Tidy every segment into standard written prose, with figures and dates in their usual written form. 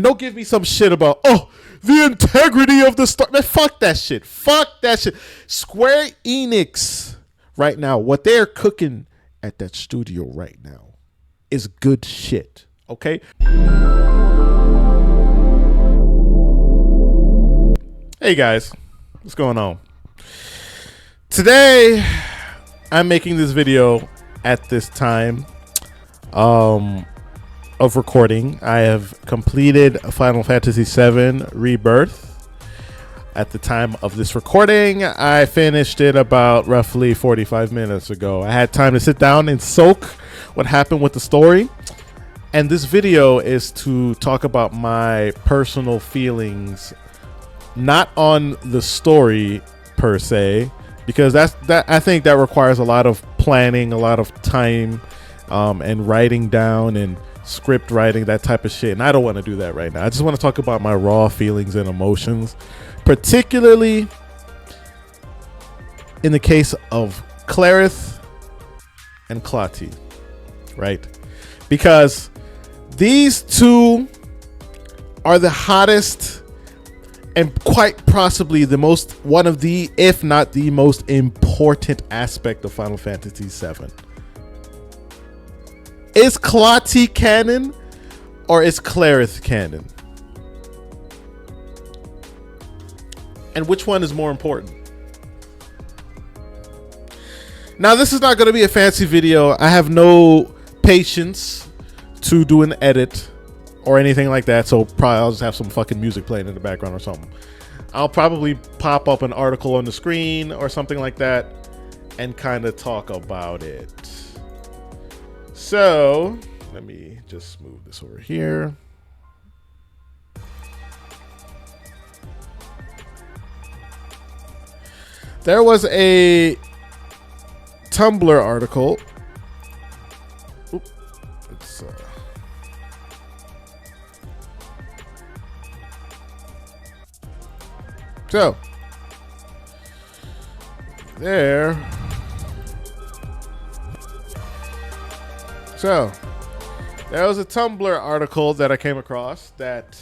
And don't give me some shit about, oh, the integrity of the story. Man, fuck that shit. Fuck that shit. Square Enix right now, what they're cooking at that studio right now is good shit. Okay? Hey guys, what's going on? Today, I'm making this video at this time of recording. I have completed Final Fantasy 7 Rebirth. At the time of this recording, I finished it about roughly 45 minutes ago. I had time to sit down and soak what happened with the story. And this video is to talk about my personal feelings, not on the story per se, because I think that requires a lot of planning, a lot of time, and writing down and script writing, that type of shit. And I don't want to do that right now. I just want to talk about my raw feelings and emotions, particularly in the case of Aerith and Clotty, right? Because these two are the hottest and quite possibly one of the, if not the most important aspect of Final Fantasy 7. Is Clotty canon or is Aerith canon? And which one is more important? Now, this is not going to be a fancy video. I have no patience to do an edit or anything like that, so probably I'll just have some fucking music playing in the background or something. I'll probably pop up an article on the screen or something like that and kind of talk about it. So let me just move this over here. There was a Tumblr article. So there was a Tumblr article that I came across that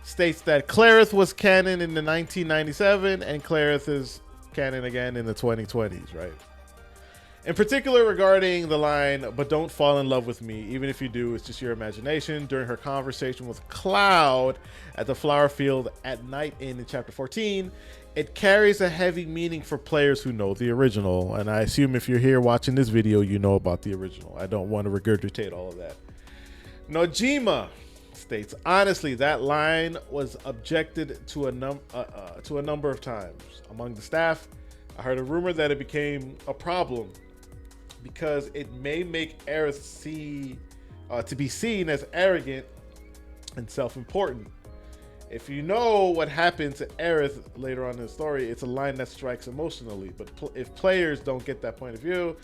states that Aerith was canon in the 1997 and Aerith is canon again in the 2020s, right? In particular regarding the line, "But don't fall in love with me. Even if you do, it's just your imagination," during her conversation with Cloud at the flower field at Night Inn in chapter 14. It carries a heavy meaning for players who know the original. And I assume if you're here watching this video, you know about the original. I don't want to regurgitate all of that. Nojima states, "Honestly, that line was objected to a number of times. Among the staff, I heard a rumor that it became a problem because it may make Aerith to be seen as arrogant and self-important. If you know what happened to Aerith later on in the story, it's a line that strikes emotionally. But if players don't get that point of view,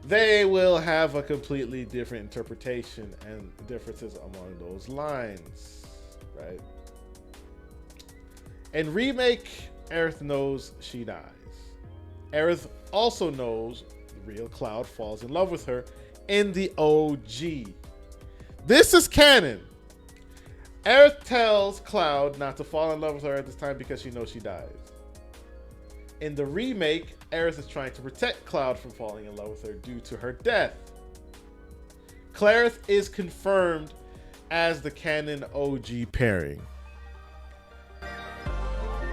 they will have a completely different interpretation and differences among those lines," right? In Remake, Aerith knows she dies. Aerith also knows the real Cloud falls in love with her in the OG. This is canon. Aerith tells Cloud not to fall in love with her at this time because she knows she dies. In the remake, Aerith is trying to protect Cloud from falling in love with her due to her death. Aerith is confirmed as the canon OG pairing.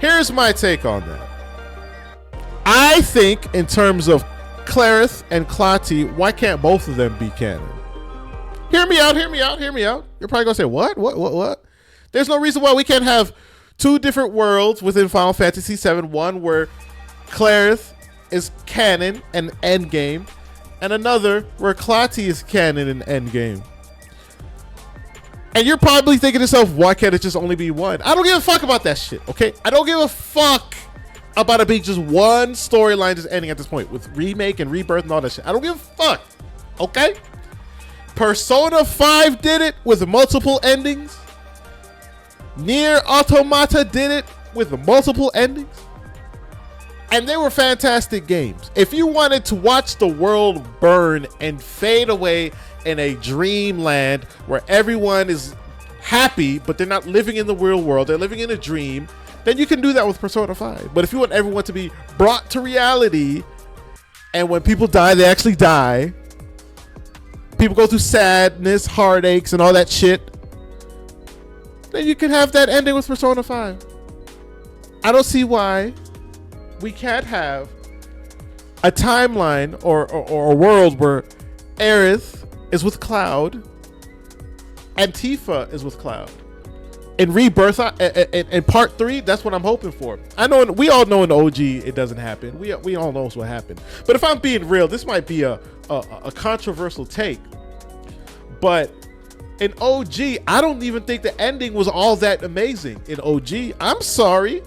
Here's my take on that. I think in terms of Aerith and Clotty, why can't both of them be canon? Hear me out. You're probably gonna say, what? There's no reason why we can't have two different worlds within Final Fantasy 7. One where Aerith is canon and endgame, and another where Clotty is canon and endgame. And you're probably thinking to yourself, why can't it just only be one? I don't give a fuck about that shit, okay? I don't give a fuck about it being just one storyline just ending at this point with Remake and Rebirth and all that shit. I don't give a fuck, okay? Persona 5 did it with multiple endings. Nier Automata did it with multiple endings. And they were fantastic games. If you wanted to watch the world burn and fade away in a dreamland where everyone is happy, but they're not living in the real world, they're living in a dream, then you can do that with Persona 5. But if you want everyone to be brought to reality, and when people die, they actually die, people go through sadness, heartaches, and all that shit, then you can have that ending with Persona 5. I don't see why we can't have a timeline or a world where Aerith is with Cloud and Tifa is with Cloud. In Rebirth, in part 3, that's what I'm hoping for. I know we all know in the OG it doesn't happen. We all know what happened. But if I'm being real, this might be a controversial take. But in OG, I don't even think the ending was all that amazing. In OG, I'm sorry.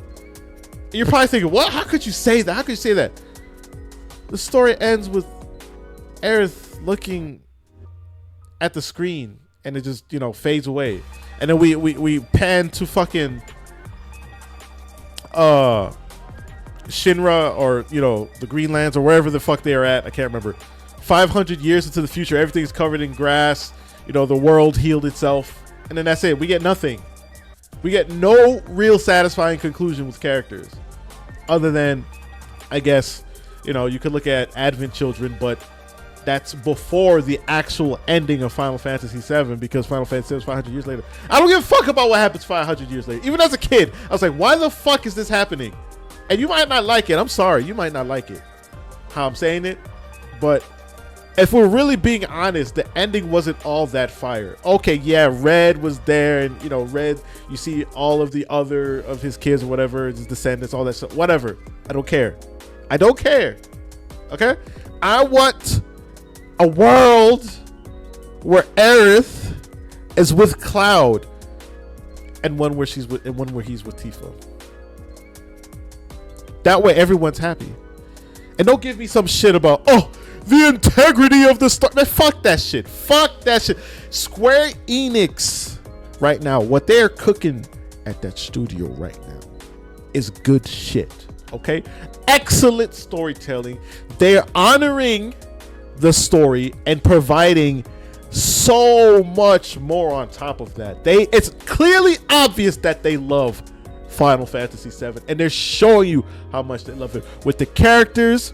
You're probably thinking, what? How could you say that? How could you say that? The story ends with Aerith looking at the screen and it just, fades away. And then we pan to fucking Shinra or, the Greenlands or wherever the fuck they are at. I can't remember. 500 years into the future, everything's covered in grass. The world healed itself. And then that's it. We get nothing. We get no real satisfying conclusion with characters. Other than, I guess, you could look at Advent Children, but that's before the actual ending of Final Fantasy VII, because Final Fantasy VII is 500 years later. I don't give a fuck about what happens 500 years later. Even as a kid, I was like, why the fuck is this happening? And you might not like it. I'm sorry. You might not like it, how I'm saying it. But if we're really being honest, the ending wasn't all that fire. Okay, yeah, Red was there, and, Red, you see all of the other of his kids or whatever, his descendants, all that stuff. Whatever. I don't care. I don't care. Okay? I want a world where Aerith is with Cloud and one where he's with Tifa. That way everyone's happy. And don't give me some shit about, the integrity of the story. Man, fuck that shit. Fuck that shit. Square Enix right now, what they're cooking at that studio right now is good shit. Okay? Excellent storytelling. They're honoring the story and providing so much more on top of that. It's clearly obvious that they love Final Fantasy VII, and they're showing you how much they love it with the characters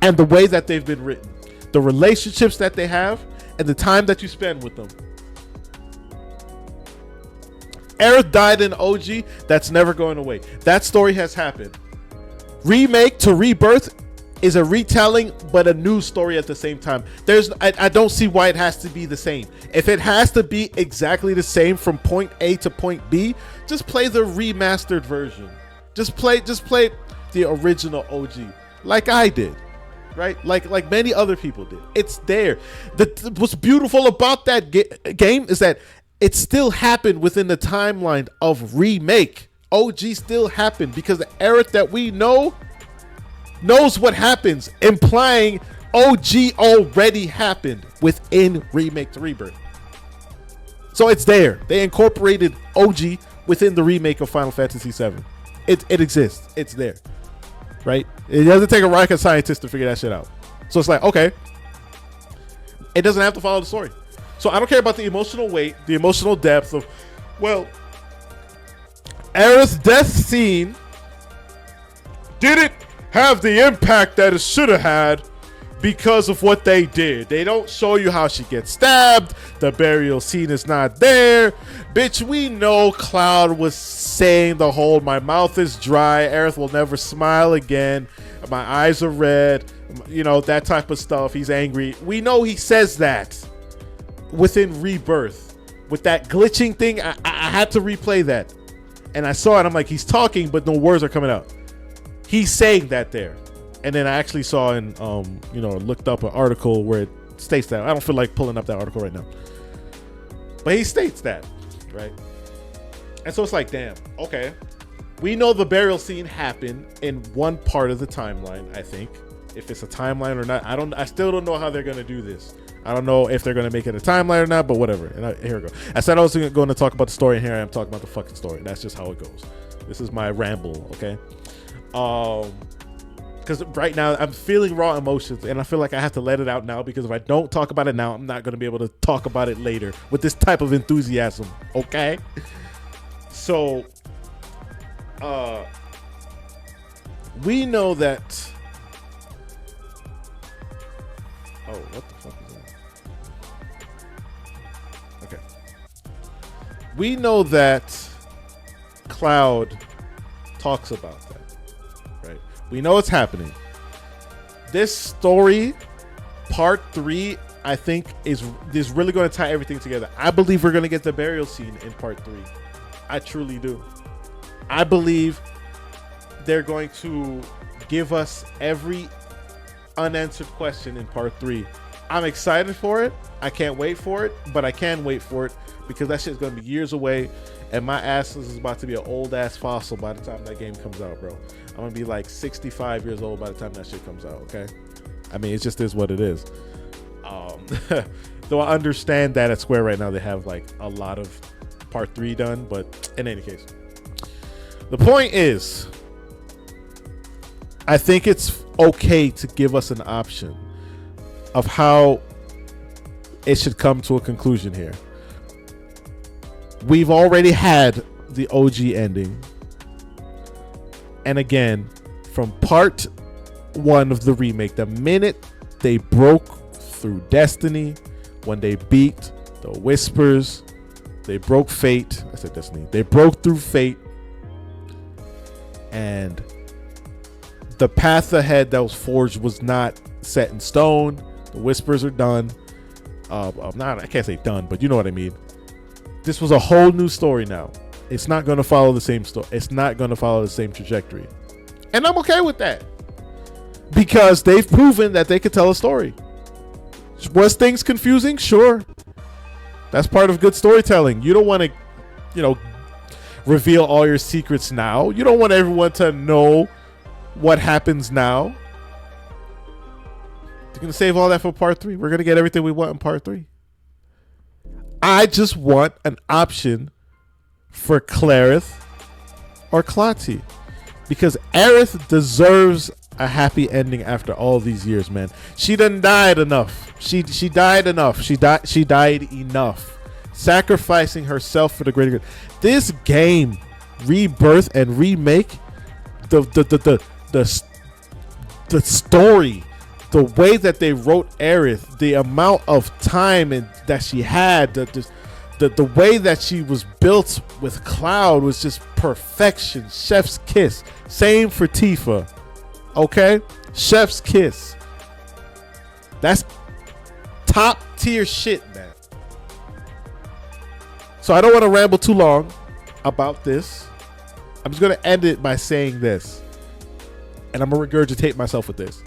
and the way that they've been written, the relationships that they have, and the time that you spend with them. Aerith died in OG. That's never going away. That story has happened. Remake to Rebirth is a retelling, but a new story at the same time. I don't see why it has to be the same. If it has to be exactly the same from point A to point B, just play the remastered version. Just play the original OG, like I did, right? Like many other people did. It's there. What's beautiful about that game is that it still happened within the timeline of remake. OG still happened because the Aerith that we know knows what happens, implying OG already happened within Remake to Rebirth. So it's there. They incorporated OG within the remake of Final Fantasy VII. It exists. It's there. Right? It doesn't take a rocket scientist to figure that shit out. So it's like, okay, it doesn't have to follow the story. So I don't care about the emotional weight, the emotional depth of, Aerith's death scene didn't have the impact that it should have had because of what they did. They don't show you how she gets stabbed. The burial scene is not there. Bitch, we know Cloud was saying the whole, my mouth is dry, Aerith will never smile again, my eyes are red, that type of stuff. He's angry. We know he says that within Rebirth. With that glitching thing, I had to replay that. And I saw it, I'm like, he's talking, but no words are coming out. He's saying that there. And then I actually saw and looked up an article where it states that. I don't feel like pulling up that article right now. But he states that, right? And so it's like, damn, okay. We know the burial scene happened in one part of the timeline, I think. If it's a timeline or not, I still don't know how they're gonna do this. I don't know if they're gonna make it a timeline or not, but whatever. And here we go. I said I was going to talk about the story, and here I am talking about the fucking story. That's just how it goes. This is my ramble, okay? Because because right now I'm feeling raw emotions, and I feel like I have to let it out now, because if I don't talk about it now, I'm not going to be able to talk about it later with this type of enthusiasm. Okay. So, we know that. Oh, what the fuck is that? Okay. We know that Cloud talks about that, right? We know it's happening. This story, part 3, I think is really going to tie everything together. I believe we're going to get the burial scene in part 3. I truly do. I believe they're going to give us every unanswered question in part 3. I'm excited for it. I can't wait for it, but I can wait for it because that shit's going to be years away, and my ass is about to be an old ass fossil by the time that game comes out, bro. I'm going to be like 65 years old by the time that shit comes out, okay? I mean, it just is what it is. Though I understand that at Square right now they have like a lot of part 3 done, but in any case, the point is, I think it's okay to give us an option of how it should come to a conclusion here. We've already had the OG ending. And again, from part 1 of the remake, the minute they broke through Destiny, when they beat the Whispers, they broke Fate. I said Destiny. They broke through Fate. And the path ahead that was forged was not set in stone. The Whispers are done. I can't say done, but you know what I mean. This was a whole new story now. It's not going to follow the same story. It's not going to follow the same trajectory. And I'm okay with that. Because they've proven that they could tell a story. Was things confusing? Sure. That's part of good storytelling. You don't want to, reveal all your secrets now. You don't want everyone to know what happens now. You're going to save all that for part 3. We're going to get everything we want in part 3. I just want an option for Clarith or Clati, because Aerith deserves a happy ending after all these years, man. She done died enough. She died enough. She died enough, sacrificing herself for the greater good. This game, Rebirth and Remake, the story, the way that they wrote Aerith, the amount of time that she had, the way that she was built with Cloud was just perfection. Chef's kiss. Same for Tifa. Okay? Chef's kiss. That's top tier shit, man. So I don't want to ramble too long about this. I'm just going to end it by saying this. And I'm going to regurgitate myself with this.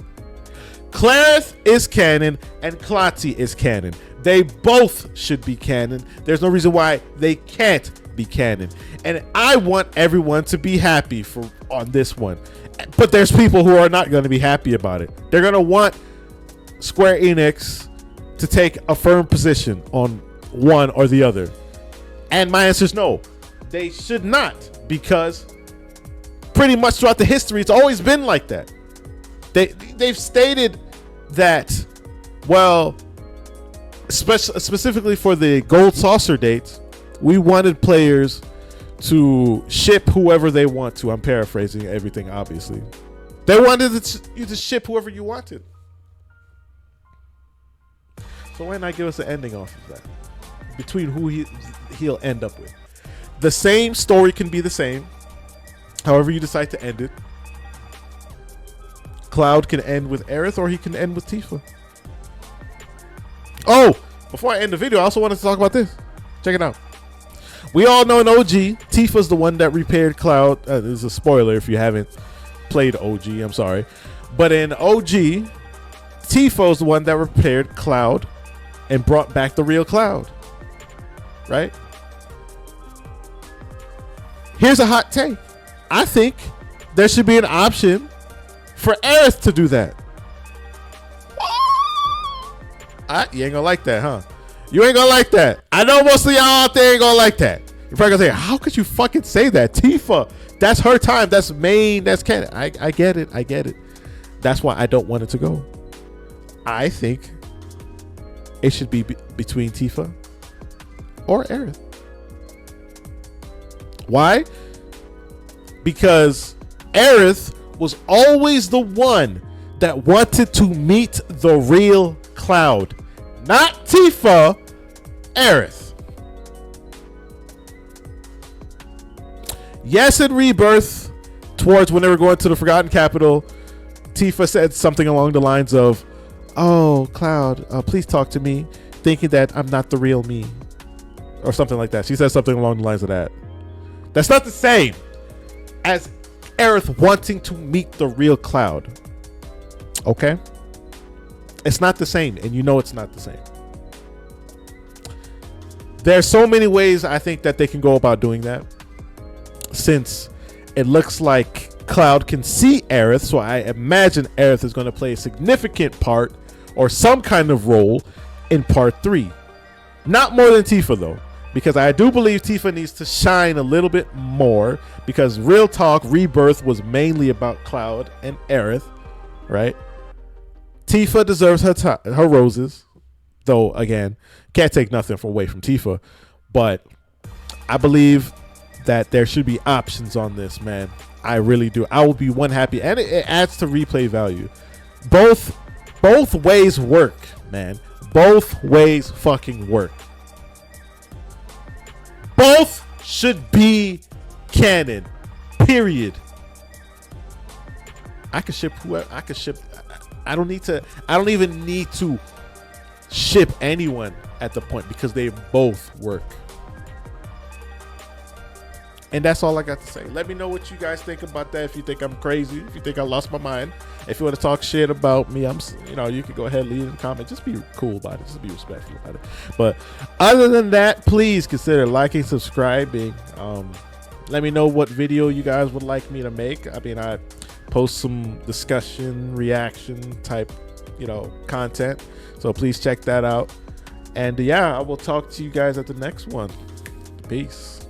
Clarith is canon and Clati is canon. They both should be canon. There's no reason why they can't be canon. And I want everyone to be happy on this one. But there's people who are not going to be happy about it. They're going to want Square Enix to take a firm position on one or the other. And my answer is no. They should not, because pretty much throughout the history, it's always been like that. They've stated that, well, specifically for the Gold Saucer dates, we wanted players to ship whoever they want to. I'm paraphrasing everything, obviously. They wanted you to ship whoever you wanted. So why not give us an ending off of that? Between who he'll end up with. The same story can be the same, however you decide to end it. Cloud can end with Aerith, or he can end with Tifa. Oh, before I end the video, I also wanted to talk about this. Check it out. We all know in OG, Tifa's the one that repaired Cloud. This is a spoiler if you haven't played OG. I'm sorry. But in OG, Tifa's the one that repaired Cloud and brought back the real Cloud. Right? Here's a hot take. I think there should be an option for Aerith to do that. You ain't gonna like that, huh? You ain't gonna like that. I know most of y'all out there ain't gonna like that. You're probably gonna say, how could you fucking say that? Tifa, that's her time. That's main. That's canon. I get it. That's why I don't want it to go. I think it should be between Tifa or Aerith. Why? Because Aerith was always the one that wanted to meet the real Cloud. Not Tifa, Aerith. Yes, in Rebirth, towards when they were going to the Forgotten Capital, Tifa said something along the lines of, "Oh, Cloud, please talk to me," thinking that I'm not the real me. Or something like that. She said something along the lines of that. That's not the same as Aerith wanting to meet the real Cloud. Okay? It's not the same, and you know it's not the same. There's so many ways I think that they can go about doing that, since it looks like Cloud can see Aerith, so I imagine Aerith is going to play a significant part or some kind of role in part 3. Not more than Tifa, though, because I do believe Tifa needs to shine a little bit more, because real talk, Rebirth was mainly about Cloud and Aerith, right? Tifa deserves her roses, though, again, can't take nothing away from Tifa, but I believe that there should be options on this, man. I really do. I will be one happy, and it adds to replay value. Both ways work, man. Both ways fucking work. Both should be canon. Period. I could ship whoever. I could ship. I don't even need to ship anyone at the point, because they both work. And that's all I got to say. Let me know what you guys think about that. If you think I'm crazy, if you think I lost my mind, if you want to talk shit about me, you can go ahead and leave in a comment. Just be cool about it. Just be respectful about it. But other than that, please consider liking, subscribing. Let me know what video you guys would like me to make. I mean, I post some discussion, reaction type, content. So please check that out. And yeah, I will talk to you guys at the next one. Peace.